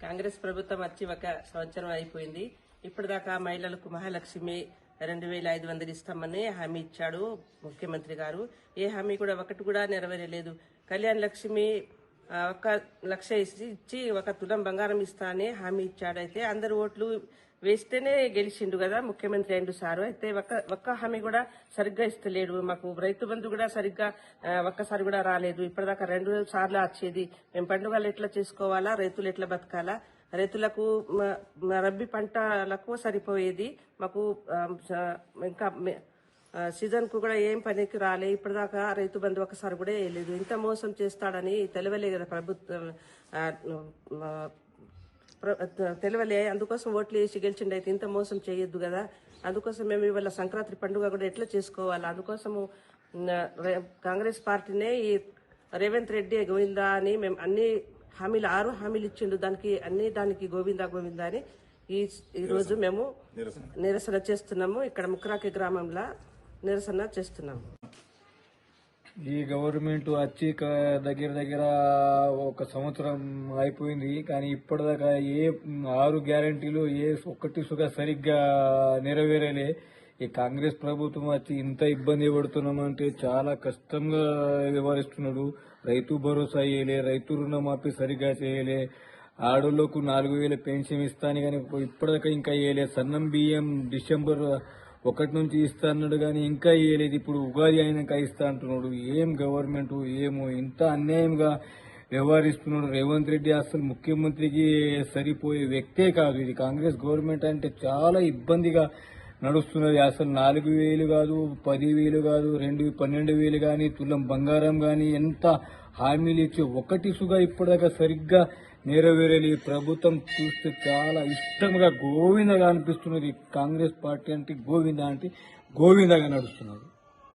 కాంగ్రెస్ ప్రభుత్వం వచ్చి ఒక సంవత్సరం అయిపోయింది. ఇప్పటిదాకా మహిళలకు మహాలక్ష్మి 2500 ఇస్తామని హామీ ఇచ్చాడు ముఖ్యమంత్రి గారు. ఏ హామీ కూడా ఒకటి కూడా నెరవేరలేదు. కళ్యాణ్ లక్ష్మి 1,00,000 ఇచ్చి 1 తులం బంగారం ఇస్తా అని హామీ ఇచ్చాడు. అయితే అందరు ఓట్లు వేస్తేనే గెలిచిండు కదా ముఖ్యమంత్రి అయిండు సారు. అయితే ఒక్క హామీ కూడా సరిగ్గా ఇస్తలేడు. మాకు రైతు బంధు కూడా సరిగ్గా ఒక్కసారి కూడా రాలేదు. ఇప్పటిదాకా 2 సార్లు వచ్చేది. మేము పండుగలు ఎట్లా చేసుకోవాలా, రైతులు ఎట్లా బతకాలా, రైతులకు రబ్బీ పంటలకు సరిపోయేది. మాకు ఇంకా సీజన్ కు కూడా ఏం పనికి రాలే. ఇప్పటిదాకా రైతు బంధు ఒకసారి కూడా వేయలేదు. ఇంత మోసం చేస్తాడని తెలియలే కదా ప్రభుత్వం, తెలియలే. అందుకోసం ఓట్లు వేసి గెలిచిండు. అయితే ఇంత మోసం చేయొద్దు కదా. అందుకోసం మేము ఇవాళ సంక్రాంతి పండుగ కూడా ఎట్లా చేసుకోవాలి, అందుకోసము కాంగ్రెస్ పార్టీనే ఈ రేవంత్ రెడ్డి గోవిందా అని మేము అన్ని హామీలు 6 హామీలు ఇచ్చిండు. దానికి గోవిందా గోవిందా అని ఈ రోజు మేము నిరసన చేస్తున్నాము. ఇక్కడ ముక్రాకి గ్రామంలో నిరసన చేస్తున్నాము. ఈ గవర్నమెంట్ వచ్చి దగ్గర 1 సంవత్సరం అయిపోయింది. కానీ ఇప్పటిదాకా ఏ 6 గ్యారంటీలు ఒక్కటి సుగా సరిగ్గా నెరవేరలే. ఈ కాంగ్రెస్ ప్రభుత్వం వచ్చి ఇంత ఇబ్బంది పడుతున్నామంటే చాలా కష్టంగా వ్యవహరిస్తున్నాడు. రైతు భరోసా చేయలే, రైతు రుణమాఫీ సరిగ్గా చేయలే, ఆడోళ్లకు 4,000 పెన్షన్ ఇస్తాను కానీ ఇప్పటిదాకా ఇంకా వేయలే. సన్నం బియ్యం డిసెంబర్ 1 నుంచి ఇస్తా అన్నాడు కానీ ఇంకా వేయలేదు. ఇప్పుడు ఉగాది అయినాక ఇస్తా అంటున్నాడు. ఏం గవర్నమెంట్ ఏమో ఇంత అన్యాయంగా వ్యవహరిస్తున్నాడు రేవంత్ రెడ్డి. అసలు ముఖ్యమంత్రికి సరిపోయే వ్యక్తే కాదు. ఇది కాంగ్రెస్ గవర్నమెంట్ అంటే చాలా ఇబ్బందిగా నడుస్తున్నది. అసలు 4,000 కాదు, 10,000 కాదు, 12,000 కానీ, తులం బంగారం కానీ ఎంత హామీలు ఇచ్చి ఒకటి సుగా ఇప్పటిదాకా సరిగ్గా నెరవేరలే. ప్రభుత్వం చూస్తే చాలా ఇష్టంగా గోవిందగా అనిపిస్తున్నది. కాంగ్రెస్ పార్టీ అంటే గోవిందగా నడుస్తున్నారు.